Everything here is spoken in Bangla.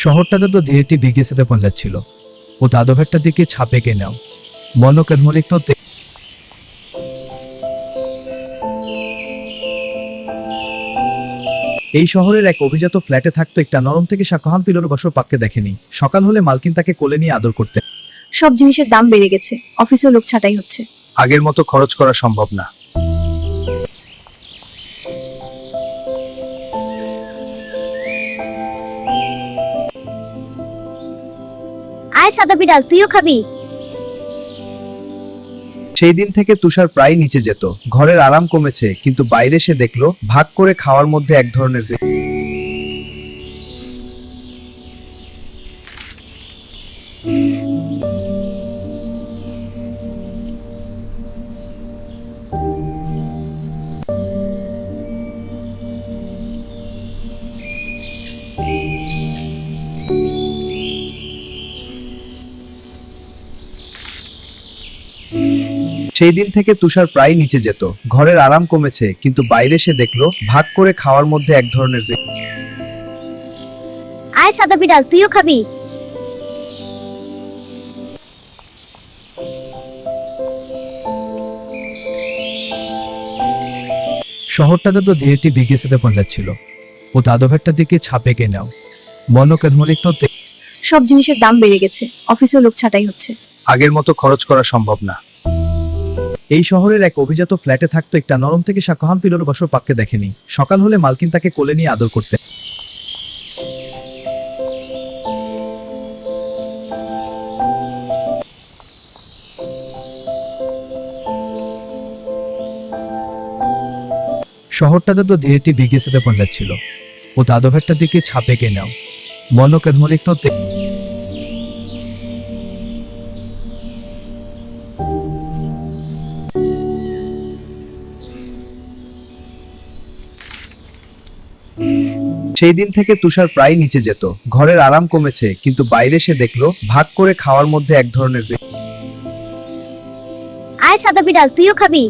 শহরটাতে তো ধীরে ভিগে যেতে পৌঁছাচ্ছিল ও দাদভেরটার দিকে ছাপে কে নাও মনকেদমলিক তো এই শহরের এক অভিজাত ফ্ল্যাটে থাকতো একটা নরম থেকে শাকহাম পিলোর বছর পাককে দেখেনি। সকাল হলে মালকিন তাকে কোলে নিয়ে আদর করতে। সব জিনিসের দাম বেড়ে গেছে, অফিসেও লোক ছাঁটাই হচ্ছে। আগের মতো খরচ করা সম্ভব না। আয় সাদা বিড়াল, তুইও খাবি? সেই দিন থেকে তুষার প্রায় নিচে যেত। ঘরের আরাম কমেছে, কিন্তু বাইরে সে দেখলো ভাগ করে খাওয়ার মধ্যে এক ধরনের সেই দিন থেকে তুষার প্রায় নিচে যেত। ঘরের আরাম কমেছে, কিন্তু বাইরে সে দেখলো ভাগ করে খাওয়ার মধ্যে এক ধরনের আয় সাদা বিড়াল, তুইও খাবি? শহরটাতে তো ধীরে ভিগে যেতে পৌঁছাচ্ছিল ও দাদভেরটার দিকে ছাপে কে নাও মনকেদমলিক তো সব জিনিসের দাম বেড়ে গেছে, অফিসেও লোক ছাঁটাই হচ্ছে। আগের মতো খরচ করা সম্ভব না। এই শহরের এক অভিজাত ফ্ল্যাটে থাকতো একটা নরম থেকে শাকহাম পিলোর বছর পাককে দেখেনি। সকাল হলে মালকিন তাকে কোলে নিয়ে আদর করতে। শহরটাতে তো ধীরে ভিগে যেতে পৌঁছাচ্ছিল ও দাদভেরটার দিকে ছাপে কে নাও মনকেদমলিক তো সেই দিন থেকে তুষার প্রায় নিচে যেত। ঘরের আরাম কমেছে, কিন্তু বাইরে সে দেখলো ভাগ করে খাওয়ার মধ্যে এক ধরনের আয় সাদা বিড়াল, তুইও খাবি?